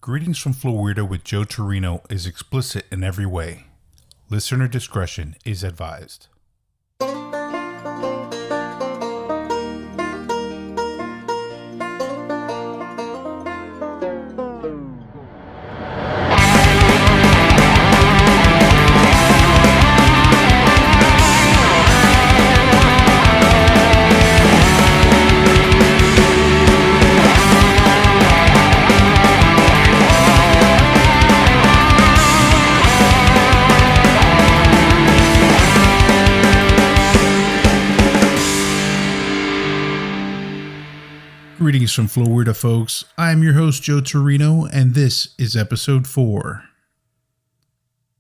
Greetings from Florida with Joe Turino is explicit in every way. Listener discretion is advised. Greetings from Florida, folks. I'm your host, Joe Turino, and this is episode 4.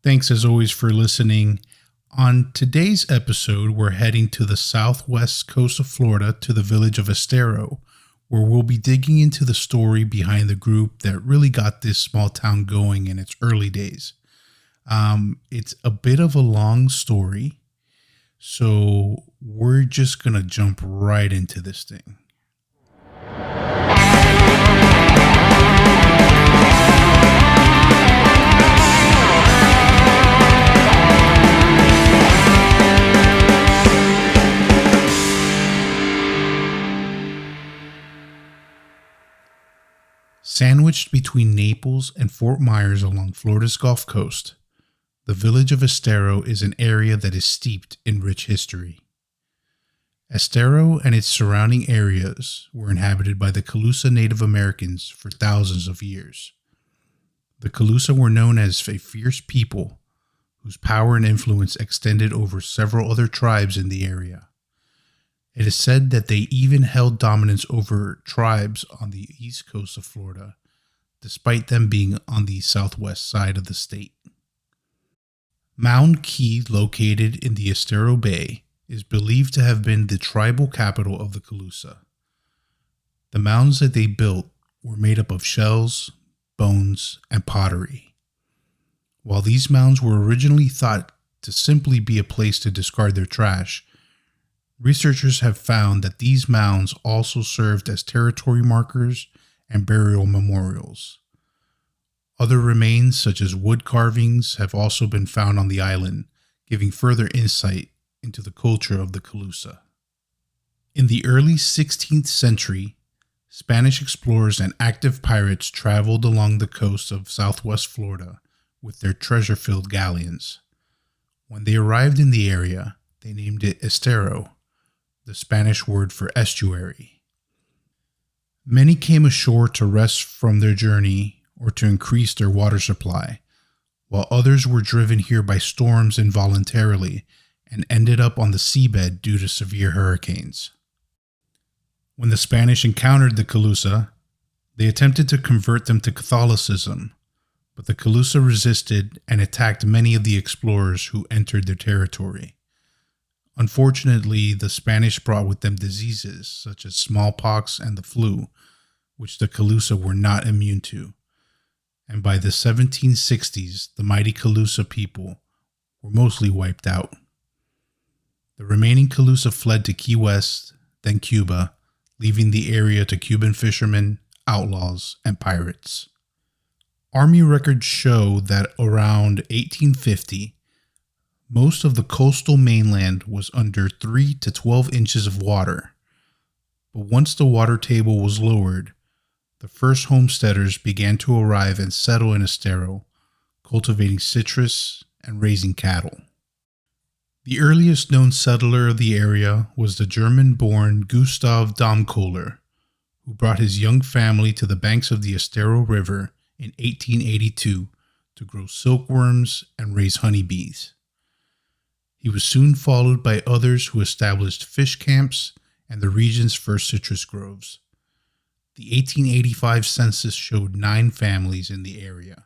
Thanks as always for listening. On today's episode, we're heading to the southwest coast of Florida to the village of Estero, where we'll be digging into the story behind the group that really got this small town going in its early days. It's a bit of a long story, so we're just going to jump right into this thing. Sandwiched between Naples and Fort Myers along Florida's Gulf Coast, the village of Estero is an area that is steeped in rich history. Estero and its surrounding areas were inhabited by the Calusa Native Americans for thousands of years. The Calusa were known as a fierce people whose power and influence extended over several other tribes in the area. It is said that they even held dominance over tribes on the east coast of Florida, despite them being on the southwest side of the state. Mound Key, located in the Estero Bay, is believed to have been the tribal capital of the Calusa. The mounds that they built were made up of shells, bones, and pottery. While these mounds were originally thought to simply be a place to discard their trash, researchers have found that these mounds also served as territory markers and burial memorials. Other remains, such as wood carvings, have also been found on the island, giving further insight into the culture of the Calusa. In the early 16th century, Spanish explorers and active pirates traveled along the coast of southwest Florida with their treasure-filled galleons. When they arrived in the area, they named it Estero, the Spanish word for estuary. Many came ashore to rest from their journey or to increase their water supply, while others were driven here by storms involuntarily and ended up on the seabed due to severe hurricanes. When the Spanish encountered the Calusa, they attempted to convert them to Catholicism, but the Calusa resisted and attacked many of the explorers who entered their territory. Unfortunately, the Spanish brought with them diseases such as smallpox and the flu, which the Calusa were not immune to. And by the 1760s, the mighty Calusa people were mostly wiped out. The remaining Calusa fled to Key West, then Cuba, leaving the area to Cuban fishermen, outlaws, and pirates. Army records show that around 1850, most of the coastal mainland was under 3 to 12 inches of water. But once the water table was lowered, the first homesteaders began to arrive and settle in Estero, cultivating citrus and raising cattle. The earliest known settler of the area was the German-born Gustav Domkohler, who brought his young family to the banks of the Estero River in 1882 to grow silkworms and raise honeybees. He was soon followed by others who established fish camps and the region's first citrus groves. The 1885 census showed 9 families in the area.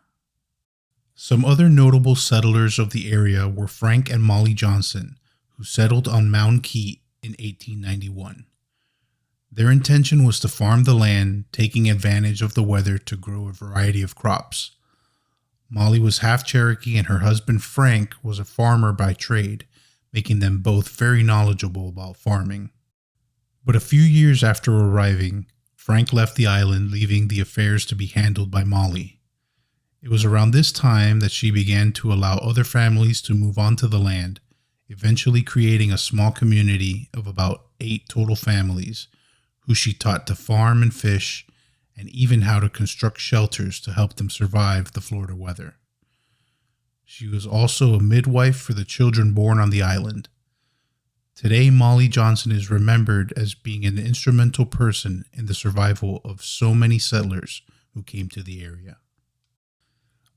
Some other notable settlers of the area were Frank and Molly Johnson, who settled on Mound Key in 1891. Their intention was to farm the land, taking advantage of the weather to grow a variety of crops. Molly was half Cherokee and her husband Frank was a farmer by trade, making them both very knowledgeable about farming. But a few years after arriving, Frank left the island, leaving the affairs to be handled by Molly. It was around this time that she began to allow other families to move onto the land, eventually creating a small community of about 8 total families, who she taught to farm and fish, and even how to construct shelters to help them survive the Florida weather. She was also a midwife for the children born on the island. Today, Molly Johnson is remembered as being an instrumental person in the survival of so many settlers who came to the area.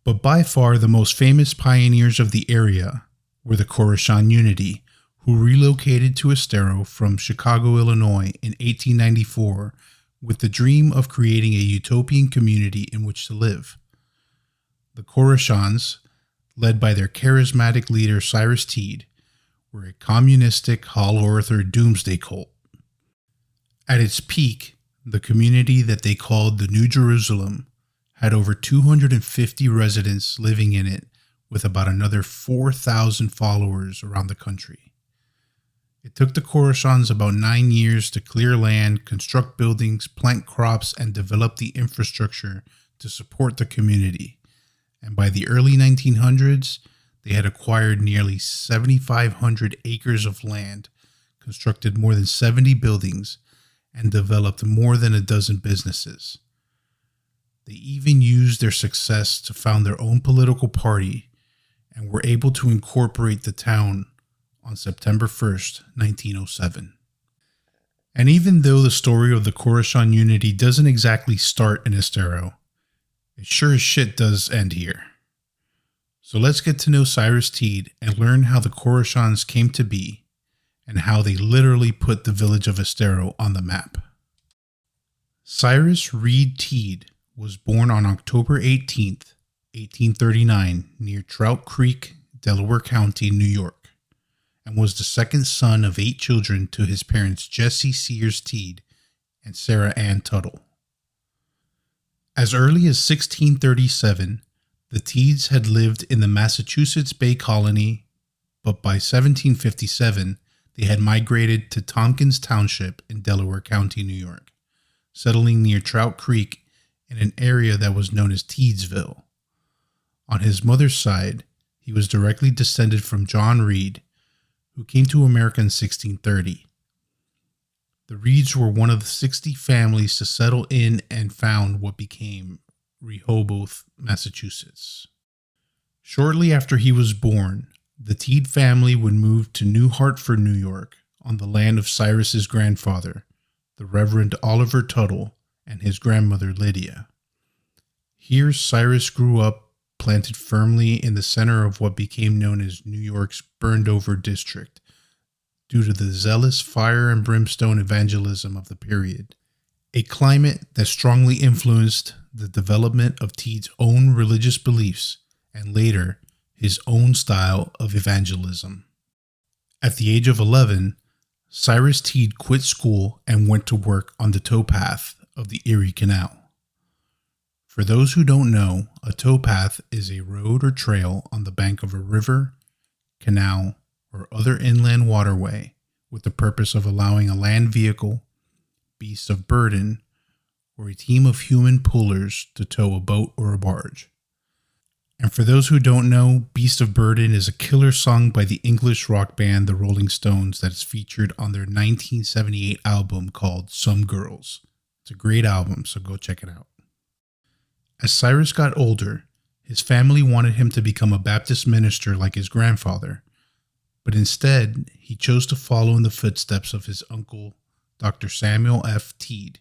But by far the most famous pioneers of the area were the Koreshanity, who relocated to Estero from Chicago, Illinois in 1894 with the dream of creating a utopian community in which to live. The Koreshans, led by their charismatic leader Cyrus Teed, were a communistic, hollow-earther doomsday cult. At its peak, the community that they called the New Jerusalem had over 250 residents living in it, with about another 4,000 followers around the country. It took the Koreshans about 9 years to clear land, construct buildings, plant crops, and develop the infrastructure to support the community. And by the early 1900s, they had acquired nearly 7,500 acres of land, constructed more than 70 buildings, and developed more than a dozen businesses. They even used their success to found their own political party and were able to incorporate the town on September 1st, 1907. And even though the story of the Koreshanity doesn't exactly start in Estero, it sure as shit does end here. So let's get to know Cyrus Teed and learn how the Koreshans came to be and how they literally put the village of Estero on the map. Cyrus Reed Teed was born on October 18th, 1839, near Trout Creek, Delaware County, New York, and was the second son of 8 children to his parents Jesse Sears Teed and Sarah Ann Tuttle. As early as 1637, the Teeds had lived in the Massachusetts Bay Colony, but by 1757, they had migrated to Tompkins Township in Delaware County, New York, settling near Trout Creek in an area that was known as Teedsville. On his mother's side, he was directly descended from John Reed, who came to America in 1630. The Reeds were one of the 60 families to settle in and found what became Rehoboth, Massachusetts. Shortly after he was born, the Teed family would move to New Hartford, New York, on the land of Cyrus's grandfather, the Reverend Oliver Tuttle, and his grandmother Lydia. Here Cyrus grew up, planted firmly in the center of what became known as New York's burned-over district, due to the zealous fire and brimstone evangelism of the period, a climate that strongly influenced the development of Teed's own religious beliefs and later his own style of evangelism. At the age of 11, Cyrus Teed quit school and went to work on the towpath of the Erie Canal. For those who don't know, a towpath is a road or trail on the bank of a river, canal, or other inland waterway with the purpose of allowing a land vehicle, beast of burden, or a team of human pullers to tow a boat or a barge. And for those who don't know, Beast of Burden is a killer song by the English rock band The Rolling Stones that is featured on their 1978 album called Some Girls. It's a great album, so go check it out. As Cyrus got older, his family wanted him to become a Baptist minister like his grandfather, but instead he chose to follow in the footsteps of his uncle, Dr. Samuel F. Teed,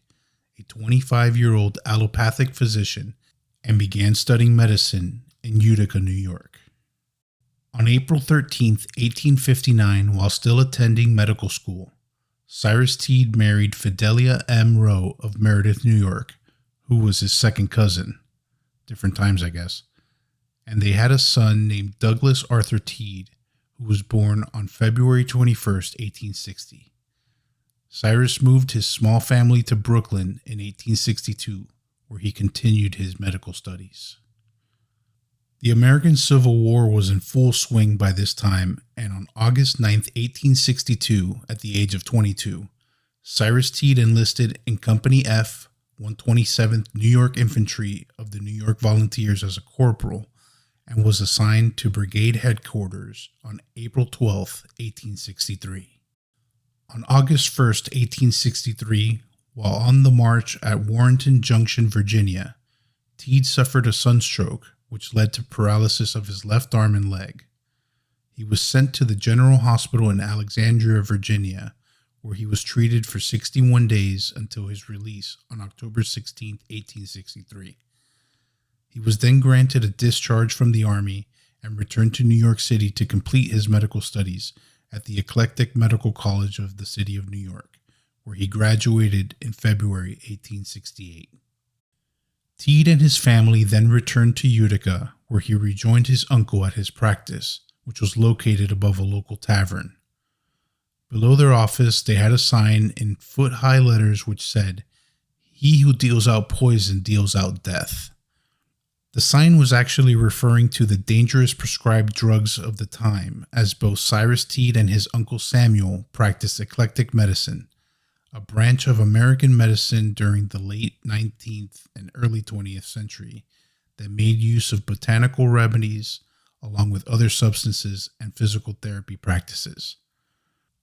a 25-year-old allopathic physician, and began studying medicine in Utica, New York. On April 13, 1859, while still attending medical school, Cyrus Teed married Fidelia M. Rowe of Meredith, New York, who was his second cousin. Different times, I guess. And they had a son named Douglas Arthur Teed, who was born on February 21st, 1860. Cyrus moved his small family to Brooklyn in 1862, where he continued his medical studies. The American Civil War was in full swing by this time, and on August 9, 1862, at the age of 22, Cyrus Teed enlisted in Company F 127th New York Infantry of the New York Volunteers as a corporal and was assigned to brigade headquarters on April 12, 1863. On August 1st, 1863, while on the march at Warrenton Junction, Virginia, Teed suffered a sunstroke, which led to paralysis of his left arm and leg. He was sent to the General Hospital in Alexandria, Virginia, where he was treated for 61 days until his release on October 16, 1863. He was then granted a discharge from the Army and returned to New York City to complete his medical studies at the Eclectic Medical College of the City of New York, where he graduated in February 1868. Teed and his family then returned to Utica, where he rejoined his uncle at his practice, which was located above a local tavern. Below their office, they had a sign in foot-high letters which said, "He who deals out poison deals out death." The sign was actually referring to the dangerous prescribed drugs of the time, as both Cyrus Teed and his uncle Samuel practiced eclectic medicine, a branch of American medicine during the late 19th and early 20th century that made use of botanical remedies along with other substances and physical therapy practices.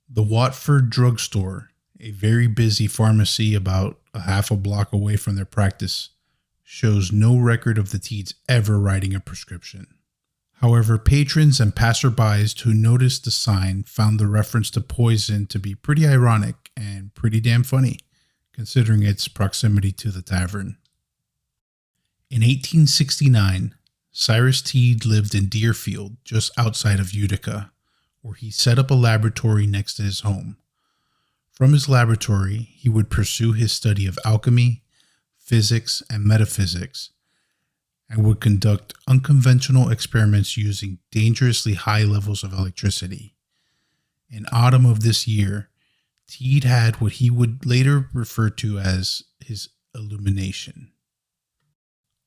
The Watford Drugstore, a very busy pharmacy about a half a block away from their practice, shows no record of the Teeds ever writing a prescription. However, patrons and passerbys who noticed the sign found the reference to poison to be pretty ironic and pretty damn funny, considering its proximity to the tavern. In 1869, Cyrus Teed lived in Deerfield, just outside of Utica, where he set up a laboratory next to his home. From his laboratory, he would pursue his study of alchemy, physics, and metaphysics, and would conduct unconventional experiments using dangerously high levels of electricity. In autumn of this year, Teed had what he would later refer to as his illumination.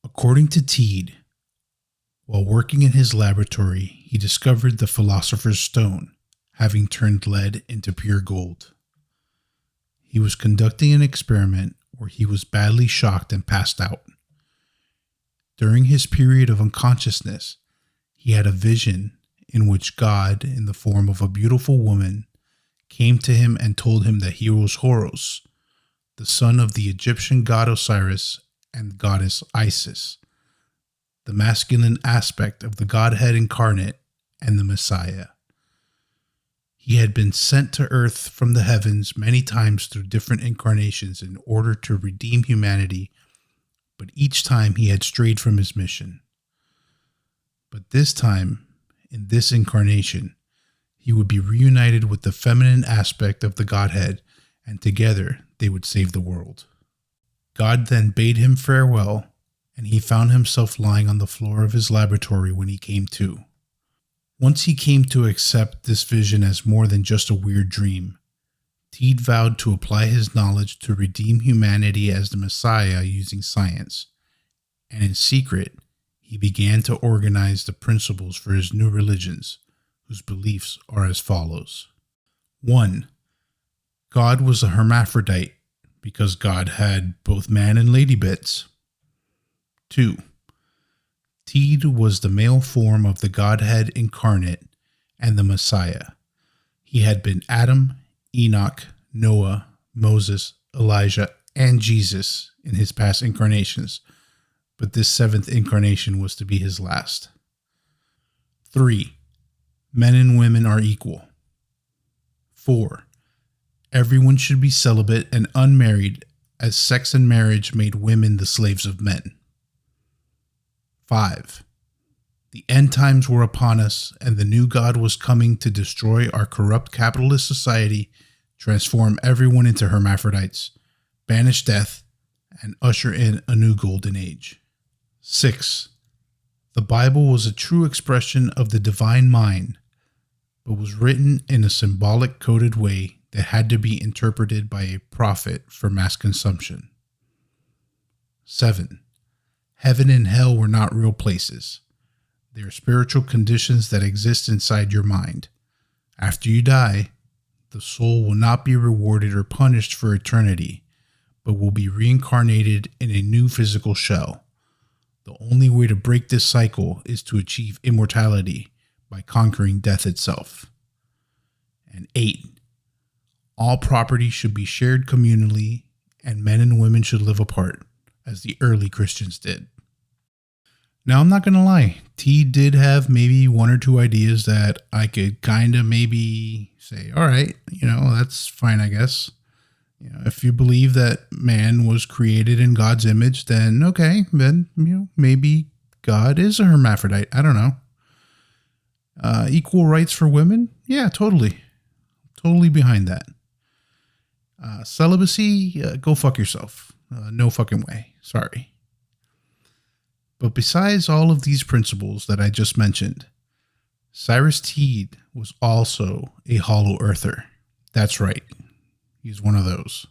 According to Teed, while working in his laboratory, he discovered the Philosopher's Stone, having turned lead into pure gold. He was conducting an experiment where he was badly shocked and passed out. During his period of unconsciousness, he had a vision in which God, in the form of a beautiful woman, came to him and told him that he was Horus, the son of the Egyptian god Osiris and goddess Isis, the masculine aspect of the Godhead incarnate and the Messiah. He had been sent to earth from the heavens many times through different incarnations in order to redeem humanity, but each time he had strayed from his mission. But this time, in this incarnation, he would be reunited with the feminine aspect of the Godhead, and together they would save the world. God then bade him farewell, and he found himself lying on the floor of his laboratory when he came to. Once he came to accept this vision as more than just a weird dream, Teed vowed to apply his knowledge to redeem humanity as the Messiah using science, and in secret, he began to organize the principles for his new religions, whose beliefs are as follows. 1. God was a hermaphrodite because God had both man and lady bits. 2. Teed was the male form of the Godhead incarnate and the Messiah. He had been Adam, Enoch, Noah, Moses, Elijah, and Jesus in his past incarnations, but this seventh incarnation was to be his last. 3. Men and women are equal. 4. Everyone should be celibate and unmarried, as sex and marriage made women the slaves of men. 5. The end times were upon us, and the new God was coming to destroy our corrupt capitalist society, transform everyone into hermaphrodites, banish death, and usher in a new golden age. 6. The Bible was a true expression of the divine mind, but was written in a symbolic coded way that had to be interpreted by a prophet for mass consumption. 7. Heaven and hell were not real places. They are spiritual conditions that exist inside your mind. After you die, the soul will not be rewarded or punished for eternity, but will be reincarnated in a new physical shell. The only way to break this cycle is to achieve immortality by conquering death itself. And 8, all property should be shared communally, and men and women should live apart, as the early Christians did. Now, I'm not going to lie, T did have maybe 1 or 2 ideas that I could kind of maybe say, all right, that's fine, I guess. If you believe that man was created in God's image, then okay, then, maybe God is a hermaphrodite. I don't know. Equal rights for women? Yeah, totally. Totally behind that. Celibacy? Go fuck yourself. No fucking way. Sorry. But besides all of these principles that I just mentioned, Cyrus Teed was also a hollow earther. That's right. He's one of those.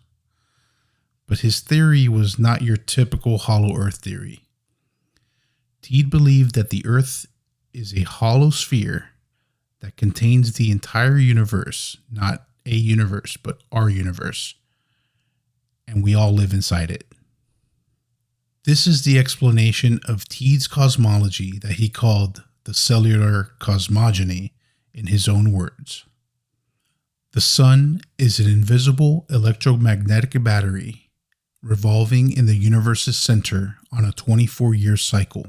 But his theory was not your typical hollow earth theory. Teed believed that the earth is a hollow sphere that contains the entire universe, not a universe, but our universe. And we all live inside it. This is the explanation of Teed's cosmology that he called the cellular cosmogony in his own words. The sun is an invisible electromagnetic battery revolving in the universe's center on a 24-year cycle.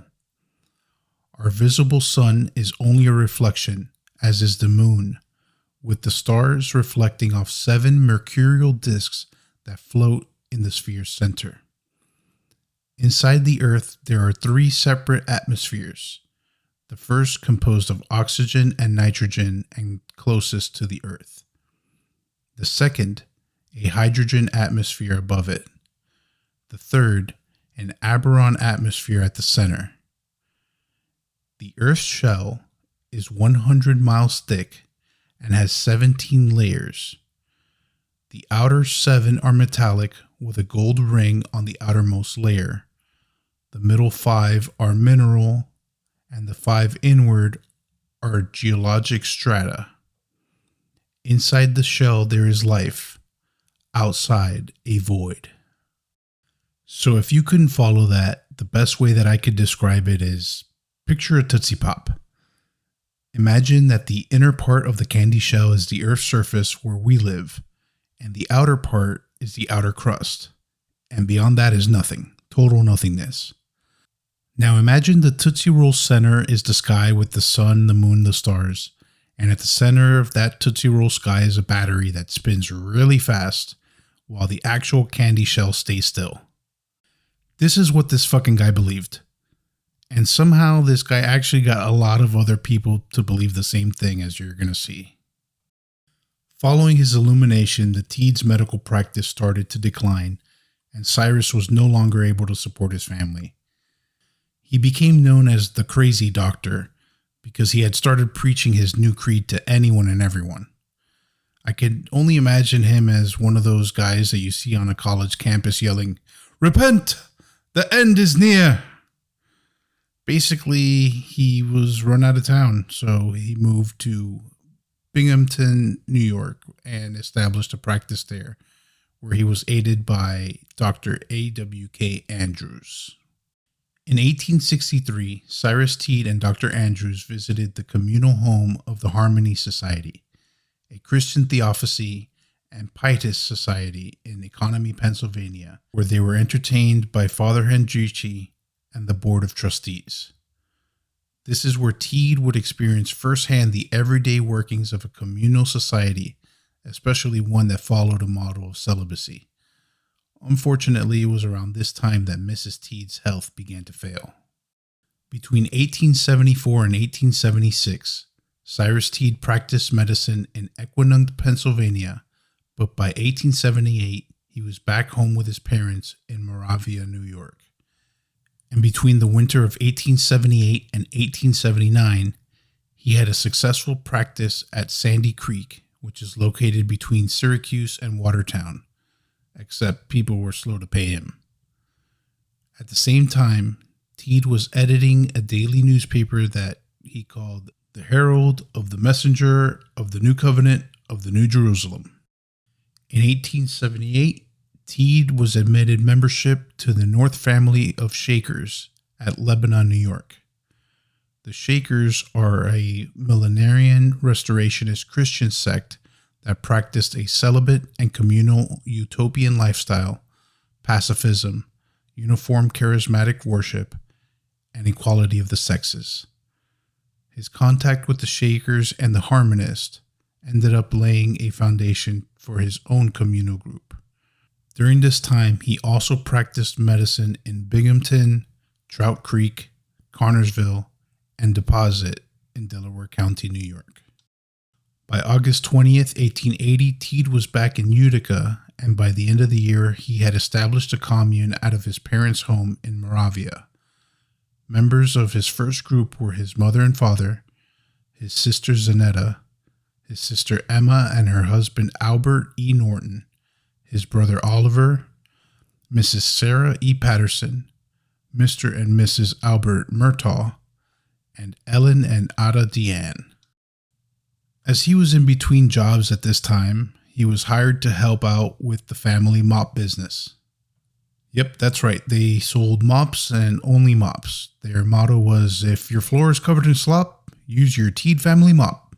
Our visible sun is only a reflection, as is the moon, with the stars reflecting off 7 mercurial disks that float in the sphere's center. Inside the Earth, there are 3 separate atmospheres, the first composed of oxygen and nitrogen and closest to the Earth. The second, a hydrogen atmosphere above it. The third, an Aberon atmosphere at the center. The Earth's shell is 100 miles thick and has 17 layers. The outer 7 are metallic with a gold ring on the outermost layer. The middle 5 are mineral, and the 5 inward are geologic strata. Inside the shell there is life, outside a void. So if you couldn't follow that, the best way that I could describe it is, picture a Tootsie Pop. Imagine that the inner part of the candy shell is the Earth's surface where we live, and the outer part is the outer crust. And beyond that is nothing, total nothingness. Now imagine the Tootsie Roll center is the sky with the sun, the moon, the stars, and at the center of that Tootsie Roll sky is a battery that spins really fast while the actual candy shell stays still. This is what this fucking guy believed. And somehow this guy actually got a lot of other people to believe the same thing, as you're going to see. Following his illumination, the Teed's medical practice started to decline, and Cyrus was no longer able to support his family. He became known as the Crazy Doctor because he had started preaching his new creed to anyone and everyone. I could only imagine him as one of those guys that you see on a college campus yelling, "Repent! The end is near!" Basically, he was run out of town, so he moved to Binghamton, New York, and established a practice there, where he was aided by Dr. A.W.K. Andrews. In 1863, Cyrus Teed and Dr. Andrews visited the communal home of the Harmony Society, a Christian theosophy and pietist society in Economy, Pennsylvania, where they were entertained by Father Hendrici and the Board of Trustees. This is where Teed would experience firsthand the everyday workings of a communal society, especially one that followed a model of celibacy. Unfortunately, it was around this time that Mrs. Teed's health began to fail. Between 1874 and 1876, Cyrus Teed practiced medicine in Equinunk, Pennsylvania, but by 1878, he was back home with his parents in Moravia, New York. And between the winter of 1878 and 1879, he had a successful practice at Sandy Creek, which is located between Syracuse and Watertown, except people were slow to pay him. At the same time, Teed was editing a daily newspaper that he called the Herald of the Messenger of the New Covenant of the New Jerusalem. In 1878, Teed was admitted membership to the North family of Shakers at Lebanon, New York. The Shakers are a millenarian restorationist Christian sect that practiced a celibate and communal utopian lifestyle, pacifism, uniform charismatic worship, and equality of the sexes. His contact with the Shakers and the Harmonist ended up laying a foundation for his own communal group. During this time, he also practiced medicine in Binghamton, Trout Creek, Connersville, and Deposit in Delaware County, New York. By August 20th, 1880, Teed was back in Utica, and by the end of the year, he had established a commune out of his parents' home in Moravia. Members of his first group were his mother and father, his sister Zanetta, his sister Emma and her husband Albert E. Norton, his brother Oliver, Mrs. Sarah E. Patterson, Mr. and Mrs. Albert Murtaugh, and Ellen and Ada Deanne. As he was in between jobs at this time, he was hired to help out with the family mop business. Yep, that's right. They sold mops and only mops. Their motto was, if your floor is covered in slop, use your Teed family mop.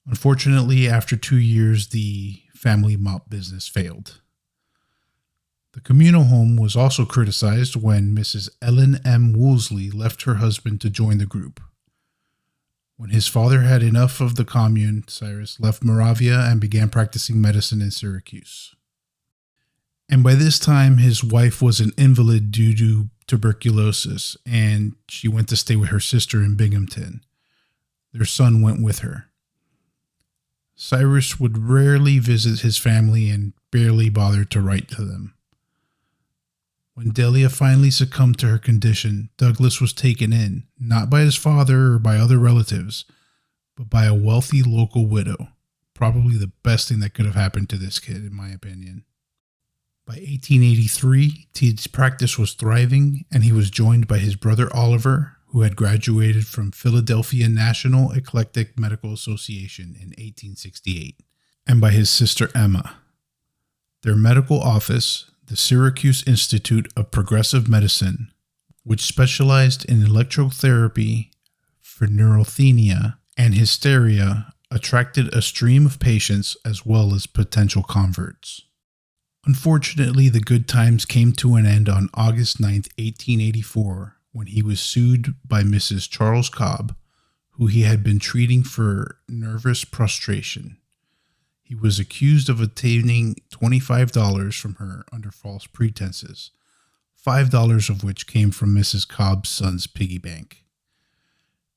Unfortunately, after 2 years, the family mop business failed. The communal home was also criticized when Mrs. Ellen M. Woolsey left her husband to join the group. When his father had enough of the commune, Cyrus left Moravia and began practicing medicine in Syracuse. And by this time, his wife was an invalid due to tuberculosis, and she went to stay with her sister in Binghamton. Their son went with her. Cyrus would rarely visit his family and barely bothered to write to them. When Delia finally succumbed to her condition, Douglas was taken in, not by his father or by other relatives, but by a wealthy local widow. Probably the best thing that could have happened to this kid, in my opinion. By 1883, Teed's practice was thriving, and he was joined by his brother Oliver, who had graduated from Philadelphia National Eclectic Medical Association in 1868, and by his sister Emma. Their medical office, the Syracuse Institute of Progressive Medicine, which specialized in electrotherapy for neurasthenia and hysteria, attracted a stream of patients as well as potential converts. Unfortunately, the good times came to an end on August 9, 1884, when he was sued by Mrs. Charles Cobb, who he had been treating for nervous prostration. He was accused of obtaining $25 from her under false pretenses, $5 of which came from Mrs. Cobb's son's piggy bank.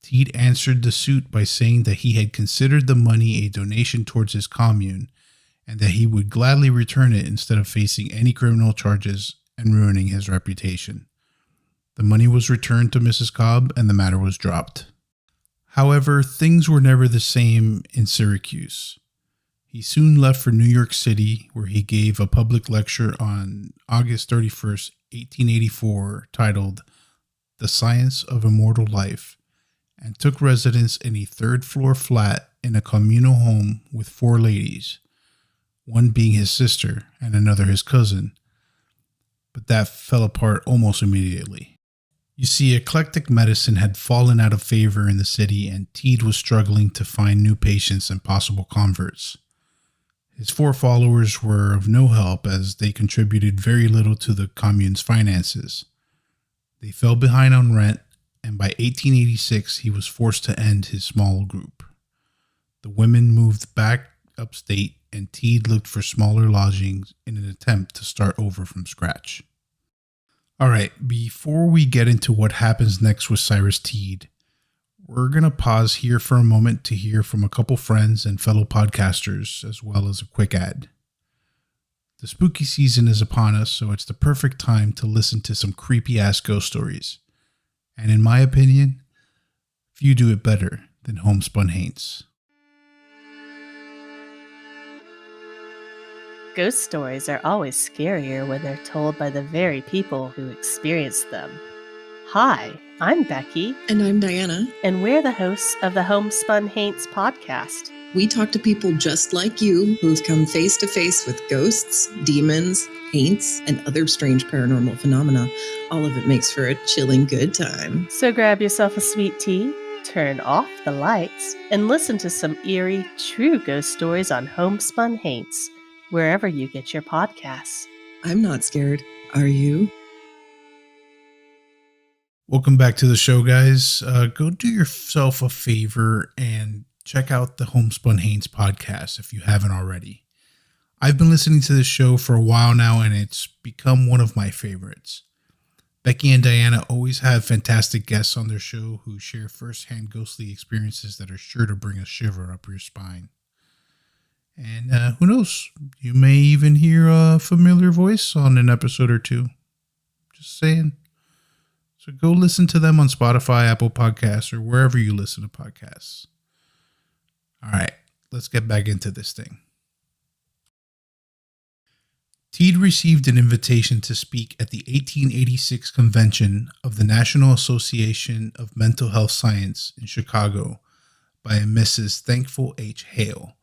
Teed answered the suit by saying that he had considered the money a donation towards his commune, and that he would gladly return it instead of facing any criminal charges and ruining his reputation. The money was returned to Mrs. Cobb, and the matter was dropped. However, things were never the same in Syracuse. He soon left for New York City, where he gave a public lecture on August 31st, 1884, titled The Science of Immortal Life, and took residence in a third-floor flat in a communal home with 4 ladies, one being his sister and another his cousin, but that fell apart almost immediately. You see, eclectic medicine had fallen out of favor in the city, and Teed was struggling to find new patients and possible converts. His 4 followers were of no help, as they contributed very little to the commune's finances. They fell behind on rent, and by 1886 he was forced to end his small group. The women moved back upstate, and Teed looked for smaller lodgings in an attempt to start over from scratch. Alright, before we get into what happens next with Cyrus Teed, we're going to pause here for a moment to hear from a couple friends and fellow podcasters, as well as a quick ad. The spooky season is upon us, so it's the perfect time to listen to some creepy-ass ghost stories. And in my opinion, few do it better than Homespun Haints. Ghost stories are always scarier when they're told by the very people who experienced them. Hi, I'm Becky. And I'm Diana. And we're the hosts of the Homespun Haints podcast. We talk to people just like you who've come face to face with ghosts, demons, paints, and other strange paranormal phenomena. All of it makes for a chilling good time. So grab yourself a sweet tea, turn off the lights, and listen to some eerie, true ghost stories on Homespun Haints, wherever you get your podcasts. I'm not scared. Are you? Welcome back to the show, guys. Go do yourself a favor and check out the Homespun Haints podcast if you haven't already. I've been listening to this show for a while now, and it's become one of my favorites. Becky and Diana always have fantastic guests on their show who share firsthand ghostly experiences that are sure to bring a shiver up your spine. And who knows, you may even hear a familiar voice on an episode or two. Just saying. So go listen to them on Spotify, Apple Podcasts, or wherever you listen to podcasts. All right, let's get back into this thing. Teed received an invitation to speak at the 1886 convention of the National Association of Mental Health Science in Chicago by a Mrs. Thankful H. Hale,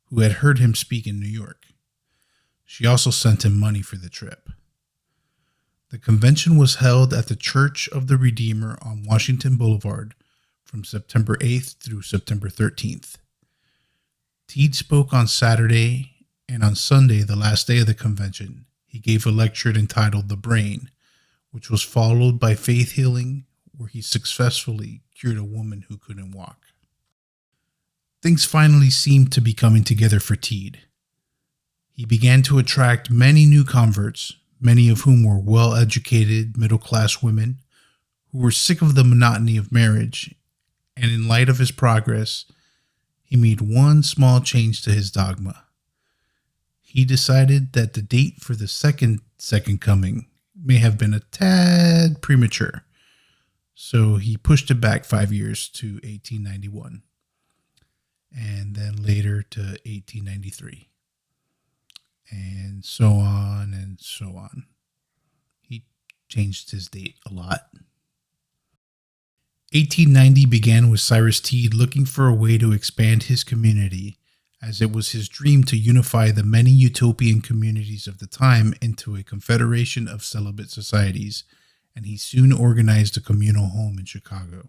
who had heard him speak in New York. She also sent him money for the trip. The convention was held at the Church of the Redeemer on Washington Boulevard from September 8th through September 13th. Teed spoke on Saturday, and on Sunday, the last day of the convention, he gave a lecture entitled The Brain, which was followed by faith healing, where he successfully cured a woman who couldn't walk. Things finally seemed to be coming together for Teed. He began to attract many new converts, many of whom were well-educated, middle-class women who were sick of the monotony of marriage, and in light of his progress, he made one small change to his dogma. He decided that the date for the second coming may have been a tad premature, so he pushed it back 5 years to 1891, and then later to 1893, and so on and so on. He changed his date a lot. 1890 began with Cyrus Teed looking for a way to expand his community, as it was his dream to unify the many utopian communities of the time into a confederation of celibate societies, and he soon organized a communal home in Chicago.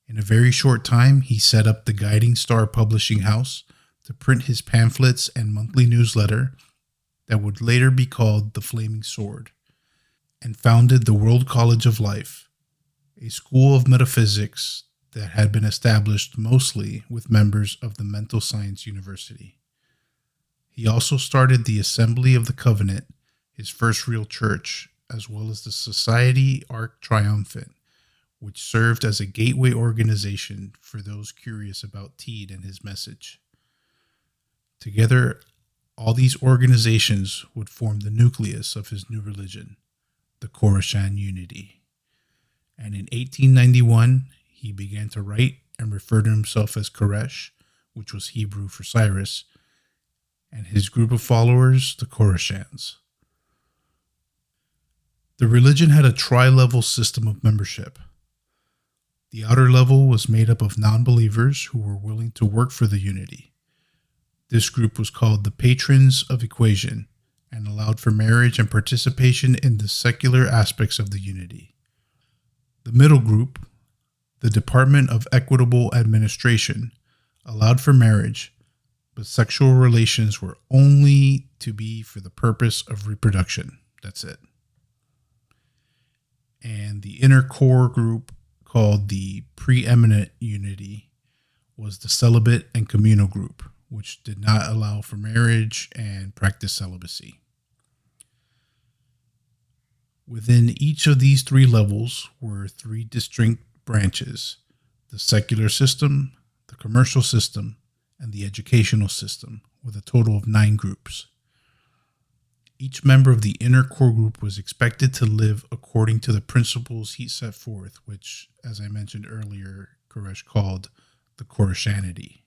In a very short time, he set up the Guiding Star Publishing House to print his pamphlets and monthly newsletter that would later be called the Flaming Sword, and founded the World College of Life, a school of metaphysics that had been established mostly with members of the Mental Science University. He also started the Assembly of the Covenant, his first real church, as well as the Society Arc Triumphant, which served as a gateway organization for those curious about Teed and his message. Together, all these organizations would form the nucleus of his new religion, the Koreshanity. And in 1891, he began to write and refer to himself as Koresh, which was Hebrew for Cyrus, and his group of followers, the Koreshans. The religion had a tri-level system of membership. The outer level was made up of non-believers who were willing to work for the unity. This group was called the Patrons of Equation and allowed for marriage and participation in the secular aspects of the unity. The middle group, the Department of Equitable Administration, allowed for marriage, but sexual relations were only to be for the purpose of reproduction. That's it. And the inner core group, called the Preeminent Unity, was the celibate and communal group, which did not allow for marriage and practiced celibacy. Within each of these three levels were three distinct branches: the secular system, the commercial system, and the educational system, with a total of 9 groups. Each member of the inner core group was expected to live according to the principles he set forth, which, as I mentioned earlier, Koresh called the Koreshanity.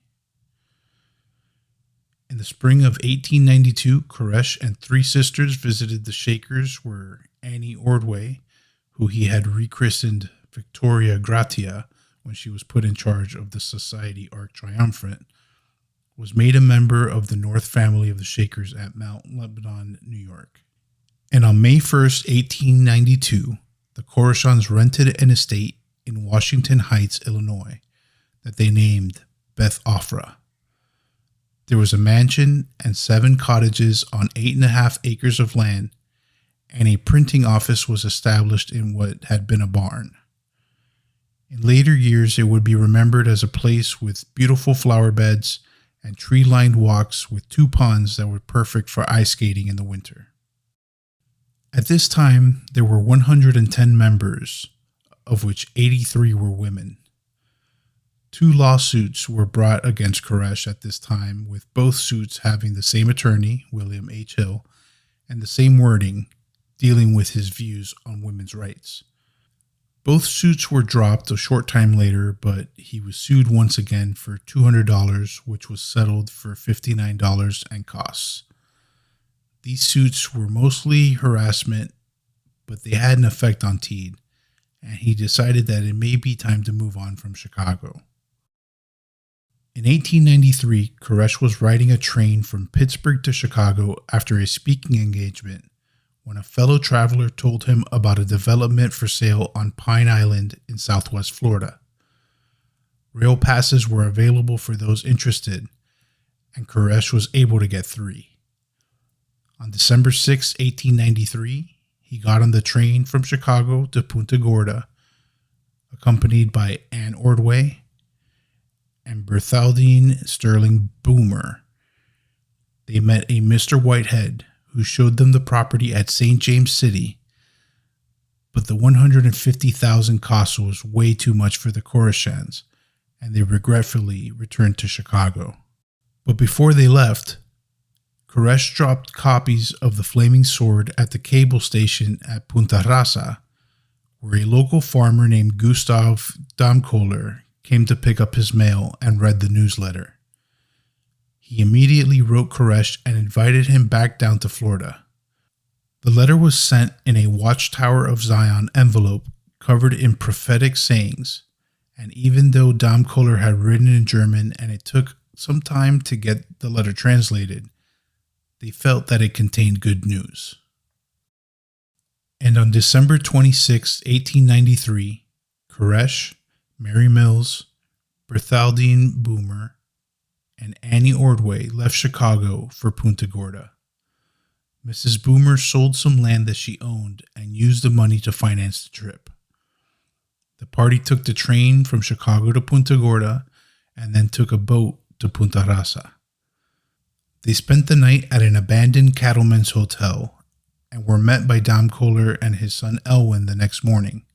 In the spring of 1892, Koresh and 3 sisters visited the Shakers, where Annie Ordway, who he had rechristened Victoria Gratia when she was put in charge of the Society Arc Triumphant, was made a member of the North family of the Shakers at Mount Lebanon, New York. And on May 1st, 1892, the Koreshans rented an estate in Washington Heights, Illinois, that they named Beth Ofra. There was a mansion and 7 cottages on 8.5 acres of land, and a printing office was established in what had been a barn. In later years, it would be remembered as a place with beautiful flower beds and tree-lined walks with 2 ponds that were perfect for ice skating in the winter. At this time, there were 110 members, of which 83 were women. 2 lawsuits were brought against Koresh at this time, with both suits having the same attorney, William H. Hill, and the same wording, dealing with his views on women's rights. Both suits were dropped a short time later, but he was sued once again for $200, which was settled for $59 and costs. These suits were mostly harassment, but they had an effect on Teed, and he decided that it may be time to move on from Chicago. In 1893, Koresh was riding a train from Pittsburgh to Chicago after a speaking engagement when a fellow traveler told him about a development for sale on Pine Island in southwest Florida. Rail passes were available for those interested, and Koresh was able to get 3. On December 6, 1893, he got on the train from Chicago to Punta Gorda, accompanied by Ann Ordway and Berthaldine Sterling Boomer. They met a Mr. Whitehead, who showed them the property at St. James City, but the $150,000 cost was way too much for the Koreshans, and they regretfully returned to Chicago. But before they left, Koresh dropped copies of The Flaming Sword at the cable station at Punta Rasa, where a local farmer named Gustav Damkohler came to pick up his mail and read the newsletter. He immediately wrote Koresh and invited him back down to Florida. The letter was sent in a Watchtower of Zion envelope covered in prophetic sayings, and even though Damkohler had written in German and it took some time to get the letter translated, they felt that it contained good news. And on December 26, 1893, Koresh, Mary Mills, Berthaldine Boomer, and Annie Ordway left Chicago for Punta Gorda. Mrs. Boomer sold some land that she owned and used the money to finance the trip. The party took the train from Chicago to Punta Gorda and then took a boat to Punta Rasa. They spent the night at an abandoned cattleman's hotel and were met by Damkohler and his son Elwin the next morning.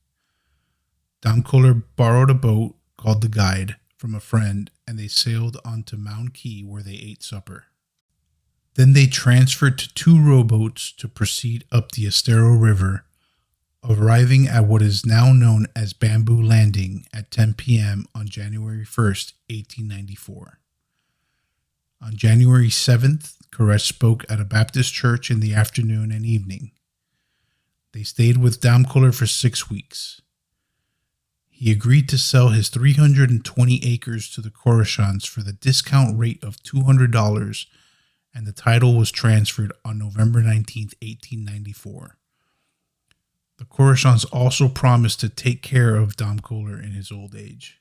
Damkohler borrowed a boat called the Guide from a friend, and they sailed onto Mound Key where they ate supper. Then they transferred to 2 rowboats to proceed up the Estero River, arriving at what is now known as Bamboo Landing at 10 p.m. on January 1st, 1894. On January 7th, Koresh spoke at a Baptist church in the afternoon and evening. They stayed with Damkohler for 6 weeks. He agreed to sell his 320 acres to the Koreshans for the discount rate of $200, and the title was transferred on November 19, 1894. The Koreshans also promised to take care of Damkohler in his old age.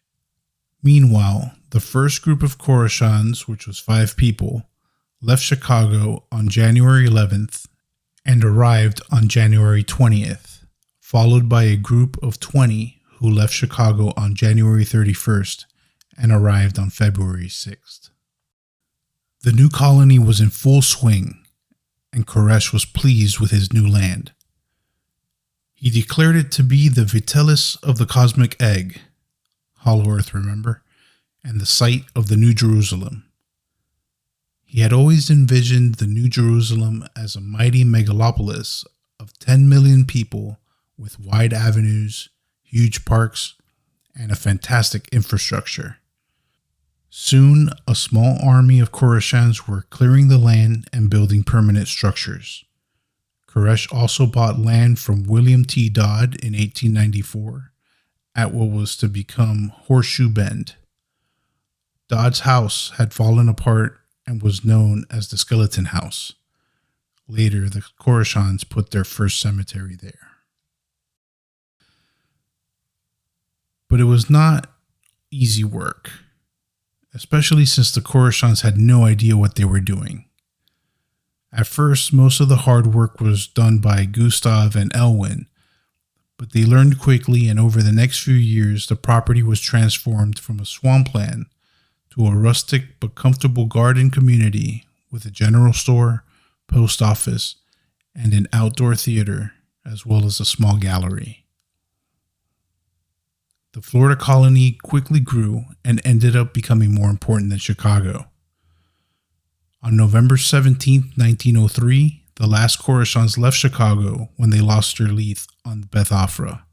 Meanwhile, the first group of Koreshans, which was 5 people, left Chicago on January 11th and arrived on January 20th, followed by a group of 20 who left Chicago on January 31st and arrived on February 6th. The new colony was in full swing, and Koresh was pleased with his new land. He declared it to be the vitellis of the cosmic egg, Hollow Earth, remember, and the site of the New Jerusalem. He had always envisioned the New Jerusalem as a mighty megalopolis of 10 million people with wide avenues, huge parks, and a fantastic infrastructure. Soon, a small army of Koreshans were clearing the land and building permanent structures. Koresh also bought land from William T. Dodd in 1894 at what was to become Horseshoe Bend. Dodd's house had fallen apart and was known as the Skeleton House. Later, the Koreshans put their first cemetery there. But it was not easy work, especially since the Koreshans had no idea what they were doing. At first, most of the hard work was done by Gustav and Elwin, but they learned quickly, and over the next few years, the property was transformed from a swampland to a rustic but comfortable garden community with a general store, post office, and an outdoor theater, as well as a small gallery. The Florida colony quickly grew and ended up becoming more important than Chicago. On November 17, 1903, the last Koreshans left Chicago when they lost their lease on Beth Afra,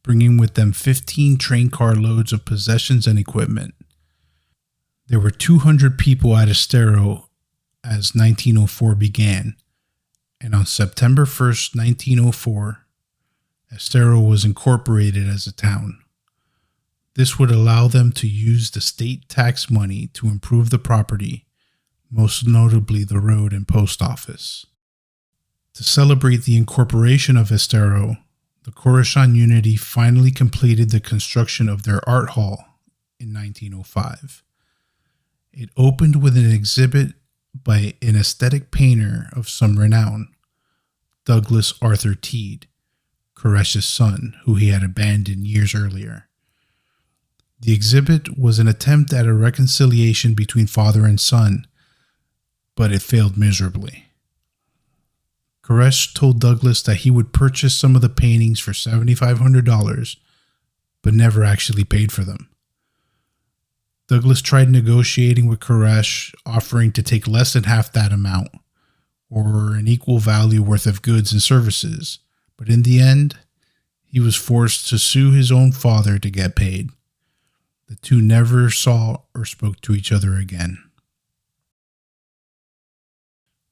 bringing with them 15 train car loads of possessions and equipment. There were 200 people at Estero as 1904 began, and on September 1st, 1904, Estero was incorporated as a town. This would allow them to use the state tax money to improve the property, most notably the road and post office. To celebrate the incorporation of Estero, the Koreshanity finally completed the construction of their art hall in 1905. It opened with an exhibit by an aesthetic painter of some renown, Douglas Arthur Teed, Koresh's son, who he had abandoned years earlier. The exhibit was an attempt at a reconciliation between father and son, but it failed miserably. Koresh told Douglas that he would purchase some of the paintings for $7,500, but never actually paid for them. Douglas tried negotiating with Koresh, offering to take less than half that amount, or an equal value worth of goods and services, but in the end, he was forced to sue his own father to get paid. The two never saw or spoke to each other again.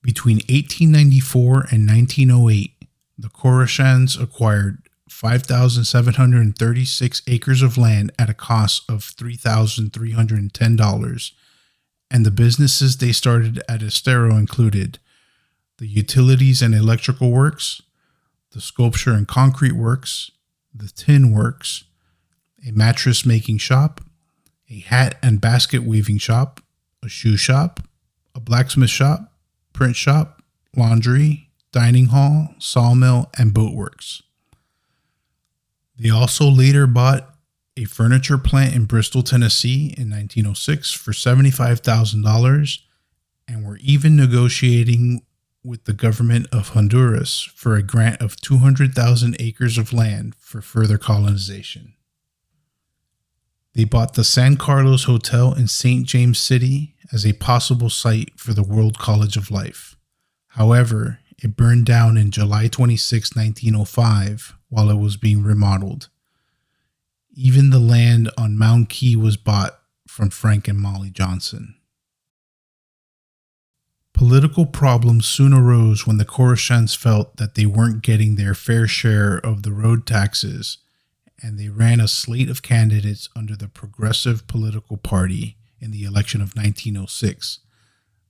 Between 1894 and 1908, the Koreshans acquired 5,736 acres of land at a cost of $3,310, and the businesses they started at Estero included the utilities and electrical works, the sculpture and concrete works, the tin works, a mattress making shop, a hat and basket weaving shop, a shoe shop, a blacksmith shop, print shop, laundry, dining hall, sawmill, and boatworks. They also later bought a furniture plant in Bristol, Tennessee in 1906 for $75,000 and were even negotiating with the government of Honduras for a grant of 200,000 acres of land for further colonization. They bought the San Carlos Hotel in St. James City as a possible site for the World College of Life. However, it burned down in July 26, 1905, while it was being remodeled. Even the land on Mound Key was bought from Frank and Molly Johnson. Political problems soon arose when the Koreshans felt that they weren't getting their fair share of the road taxes, and they ran a slate of candidates under the Progressive Political Party in the election of 1906,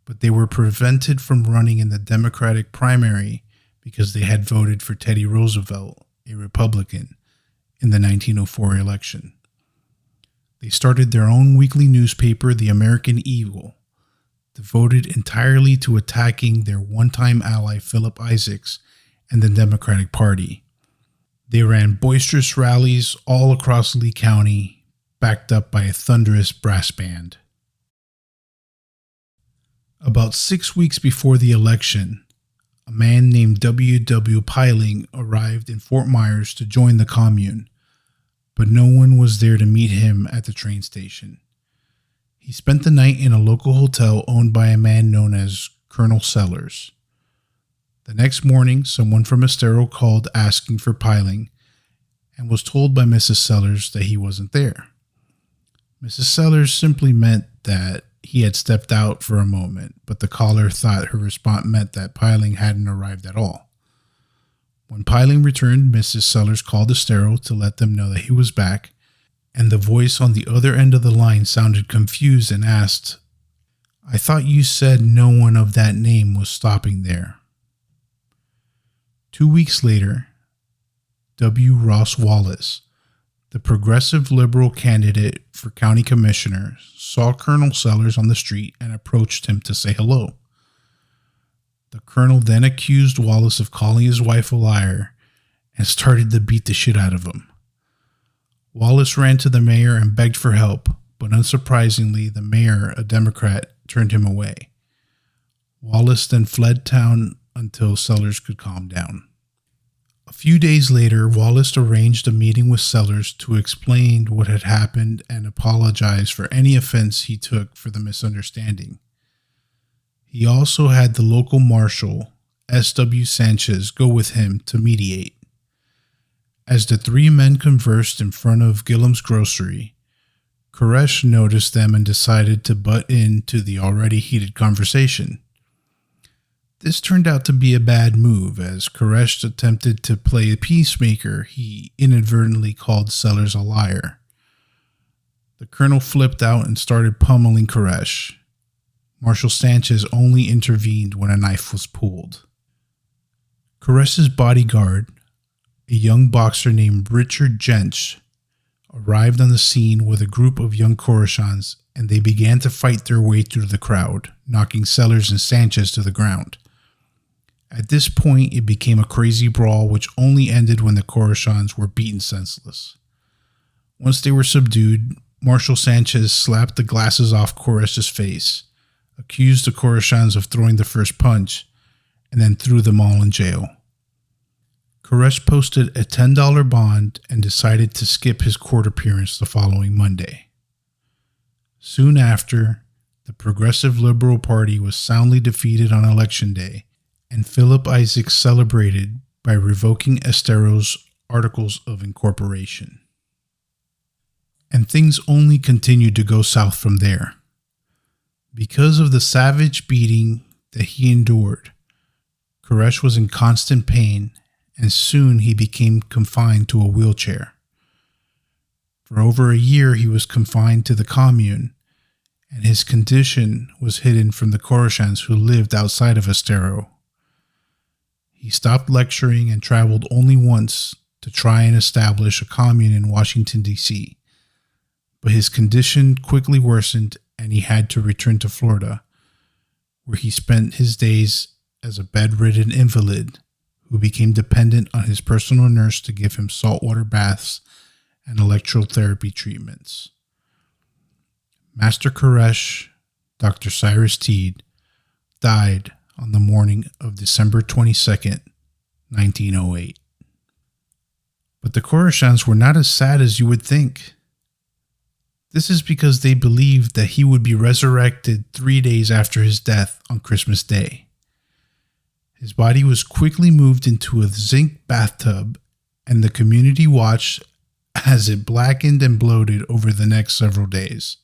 but they were prevented from running in the Democratic primary because they had voted for Teddy Roosevelt, a Republican, in the 1904 election. They started their own weekly newspaper, the American Eagle, devoted entirely to attacking their one-time ally Philip Isaacs and the Democratic Party. They ran boisterous rallies all across Lee County, backed up by a thunderous brass band. About 6 weeks before the election, a man named W.W. Piling arrived in Fort Myers to join the commune, but no one was there to meet him at the train station. He spent the night in a local hotel owned by a man known as Colonel Sellers. The next morning, someone from Estero called asking for Piling and was told by Mrs. Sellers that he wasn't there. Mrs. Sellers simply meant that he had stepped out for a moment, but the caller thought her response meant that Piling hadn't arrived at all. When Piling returned, Mrs. Sellers called Estero to let them know that he was back, and the voice on the other end of the line sounded confused and asked, "I thought you said no one of that name was stopping there." 2 weeks later, W. Ross Wallace, the progressive liberal candidate for county commissioner, saw Colonel Sellers on the street and approached him to say hello. The colonel then accused Wallace of calling his wife a liar and started to beat the shit out of him. Wallace ran to the mayor and begged for help, but unsurprisingly, the mayor, a Democrat, turned him away. Wallace then fled town until Sellers could calm down. A few days later, Wallace arranged a meeting with Sellers to explain what had happened and apologize for any offense he took for the misunderstanding. He also had the local marshal, S.W. Sanchez, go with him to mediate. As the three men conversed in front of Gillum's grocery, Koresh noticed them and decided to butt into the already heated conversation. This turned out to be a bad move, as Koresh attempted to play a peacemaker. He inadvertently called Sellers a liar. The colonel flipped out and started pummeling Koresh. Marshal Sanchez only intervened when a knife was pulled. Koresh's bodyguard, a young boxer named Richard Jench, arrived on the scene with a group of young Koreshans, and they began to fight their way through the crowd, knocking Sellers and Sanchez to the ground. At this point, it became a crazy brawl, which only ended when the Koreshans were beaten senseless. Once they were subdued, Marshal Sanchez slapped the glasses off Koresh's face, accused the Koreshans of throwing the first punch, and then threw them all in jail. Koresh posted a $10 bond and decided to skip his court appearance the following Monday. Soon after, the Progressive Liberal Party was soundly defeated on Election Day, and Philip Isaacs celebrated by revoking Estero's Articles of Incorporation. And things only continued to go south from there. Because of the savage beating that he endured, Koresh was in constant pain, and soon he became confined to a wheelchair. For over a year he was confined to the commune, and his condition was hidden from the Koreshans who lived outside of Estero. He stopped lecturing and traveled only once to try and establish a commune in Washington, D.C., but his condition quickly worsened and he had to return to Florida, where he spent his days as a bedridden invalid who became dependent on his personal nurse to give him saltwater baths and electrotherapy treatments. Master Koresh, Dr. Cyrus Teed, died on the morning of December 22nd, 1908. But the Koreshans were not as sad as you would think. This is because they believed that he would be resurrected 3 days after his death on Christmas Day. His body was quickly moved into a zinc bathtub, and the community watched as it blackened and bloated over the next several days.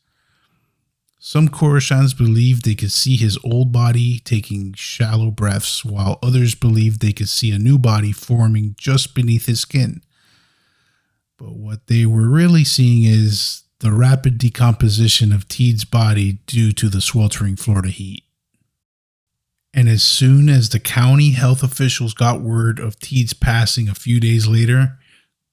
Some Koreshans believed they could see his old body taking shallow breaths, while others believed they could see a new body forming just beneath his skin. But what they were really seeing is the rapid decomposition of Teed's body due to the sweltering Florida heat. And as soon as the county health officials got word of Teed's passing a few days later,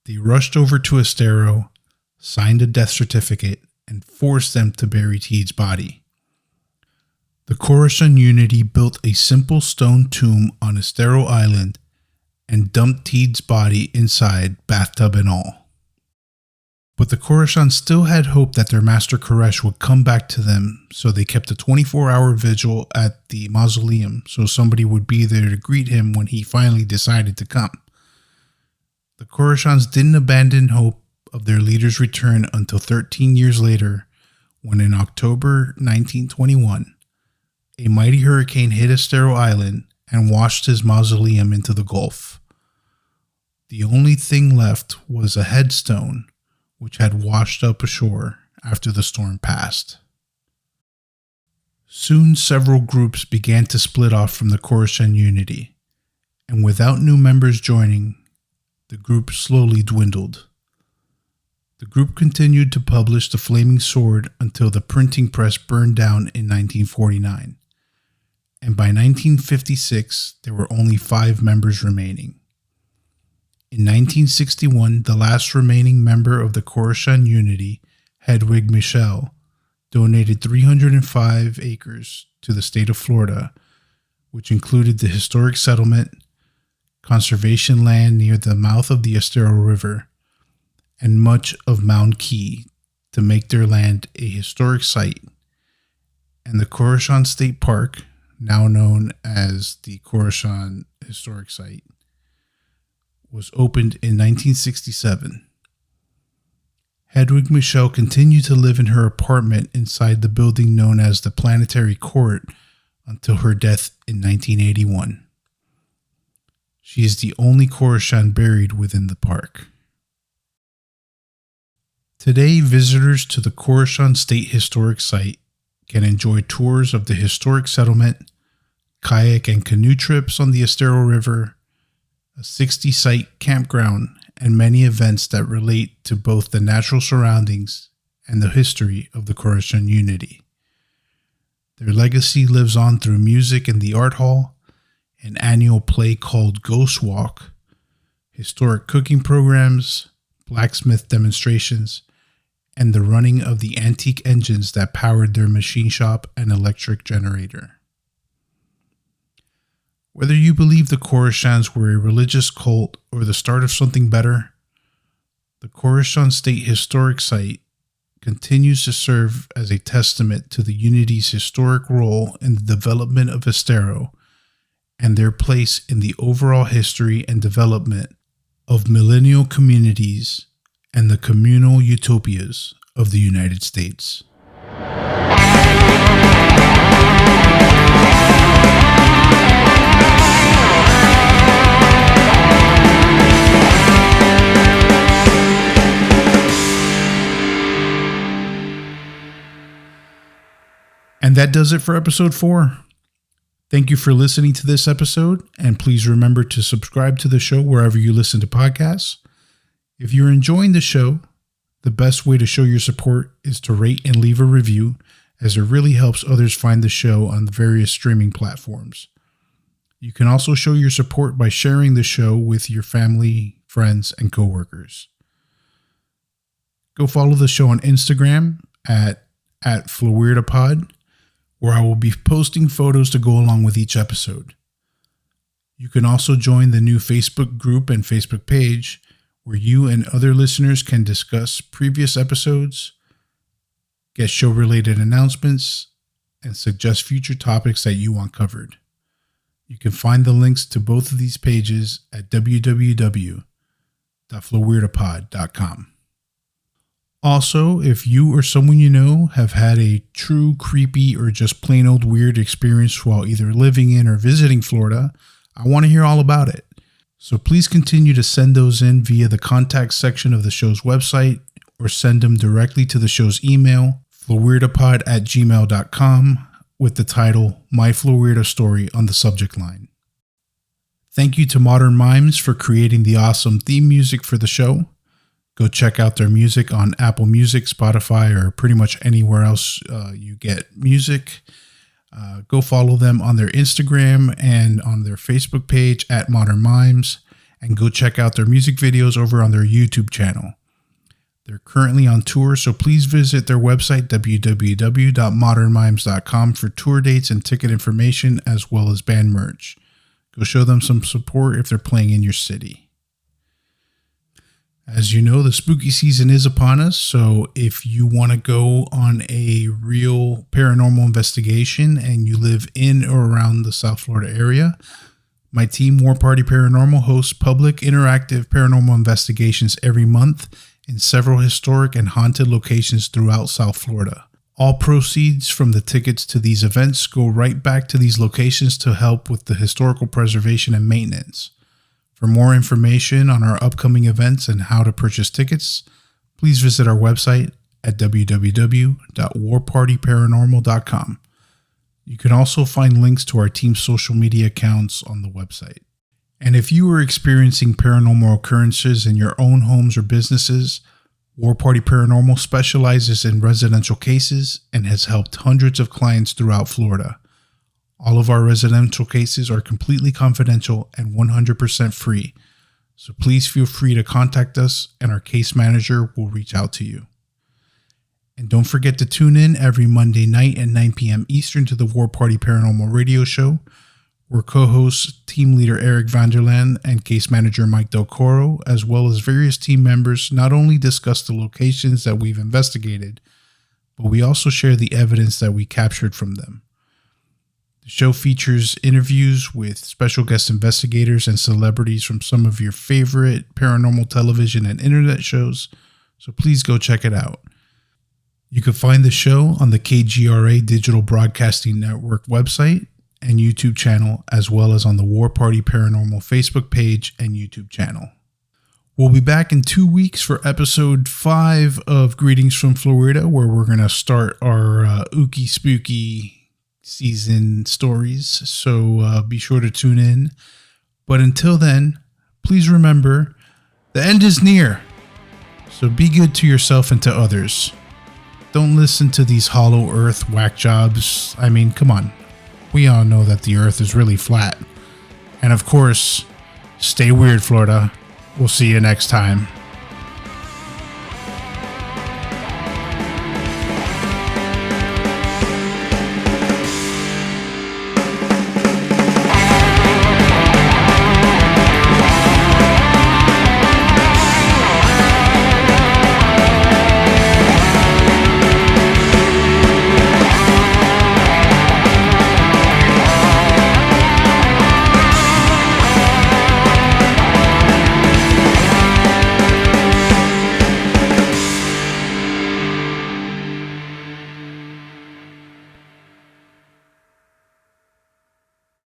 they rushed over to Estero, signed a death certificate, and forced them to bury Teed's body. The Koreshanity built a simple stone tomb on Estero Island and dumped Teed's body inside, bathtub and all. But the Koreshans still had hope that their master Koresh would come back to them, so they kept a 24-hour vigil at the mausoleum so somebody would be there to greet him when he finally decided to come. The Koreshans didn't abandon hope of their leader's return until 13 years later, when in October 1921, a mighty hurricane hit Estero Island and washed his mausoleum into the Gulf. The only thing left was a headstone which had washed up ashore after the storm passed. Soon several groups began to split off from the Koreshanity, and without new members joining, the group slowly dwindled. The group continued to publish The Flaming Sword until the printing press burned down in 1949, and by 1956 there were only 5 members remaining. In 1961, the last remaining member of the Koreshanity, Hedwig Michel, donated 305 acres to the state of Florida, which included the historic settlement, conservation land near the mouth of the Estero River, and much of Mound Key to make their land a historic site. And the Koreshan State Park, now known as the Koreshan Historic Site, was opened in 1967. Hedwig Michel continued to live in her apartment inside the building known as the Planetary Court until her death in 1981. She is the only Koreshan buried within the park. Today, visitors to the Koreshan State Historic Site can enjoy tours of the historic settlement, kayak and canoe trips on the Estero River, a 60-site campground, and many events that relate to both the natural surroundings and the history of the Koreshanity. Their legacy lives on through music in the art hall, an annual play called Ghost Walk, historic cooking programs, blacksmith demonstrations, and the running of the antique engines that powered their machine shop and electric generator. Whether you believe the Koreshans were a religious cult or the start of something better, the Koreshan State Historic Site continues to serve as a testament to the Unity's historic role in the development of Estero and their place in the overall history and development of millennial communities and the communal utopias of the United States. And that does it for episode 4. Thank you for listening to this episode, and please remember to subscribe to the show wherever you listen to podcasts. If you're enjoying the show, the best way to show your support is to rate and leave a review, as it really helps others find the show on the various streaming platforms. You can also show your support by sharing the show with your family, friends, and coworkers. Go follow the show on Instagram at FloridaPod, where I will be posting photos to go along with each episode. You can also join the new Facebook group and Facebook page, where you and other listeners can discuss previous episodes, get show-related announcements, and suggest future topics that you want covered. You can find the links to both of these pages at www.floridapod.com. Also, if you or someone you know have had a true creepy or just plain old weird experience while either living in or visiting Florida, I want to hear all about it. So please continue to send those in via the contact section of the show's website, or send them directly to the show's email, floridapod@gmail.com, with the title My Florida Story on the subject line. Thank you to Modern Mimes for creating the awesome theme music for the show. Go check out their music on Apple Music, Spotify, or pretty much anywhere else you get music. Go follow them on their Instagram and on their Facebook page at Modern Mimes, and go check out their music videos over on their YouTube channel. They're currently on tour, so please visit their website, www.modernmimes.com, for tour dates and ticket information, as well as band merch. Go show them some support if they're playing in your city. As you know, the spooky season is upon us, so if you want to go on a real paranormal investigation and you live in or around the South Florida area, my team, War Party Paranormal, hosts public interactive paranormal investigations every month in several historic and haunted locations throughout South Florida. All proceeds from the tickets to these events go right back to these locations to help with the historical preservation and maintenance. For more information on our upcoming events and how to purchase tickets, please visit our website at www.warpartyparanormal.com. You can also find links to our team's social media accounts on the website. And if you are experiencing paranormal occurrences in your own homes or businesses, War Party Paranormal specializes in residential cases and has helped hundreds of clients throughout Florida. All of our residential cases are completely confidential and 100% free. So please feel free to contact us and our case manager will reach out to you. And don't forget to tune in every Monday night at 9 p.m. Eastern to the War Party Paranormal Radio Show, where co-hosts Team Leader Eric Vanderland and Case Manager Mike Del Coro, as well as various team members, not only discuss the locations that we've investigated, but we also share the evidence that we captured from them. The show features interviews with special guest investigators and celebrities from some of your favorite paranormal television and internet shows, so please go check it out. You can find the show on the KGRA Digital Broadcasting Network website and YouTube channel, as well as on the War Party Paranormal Facebook page and YouTube channel. We'll be back in 2 weeks for episode 5 of Greetings from Florida, where we're going to start our ooky spooky season stories. So be sure to tune in. But until then, please remember, the end is near. So be good to yourself and to others. Don't listen to these hollow earth whack jobs. I mean, come on. We all know that the earth is really flat. And of course, stay weird, Florida. We'll see you next time.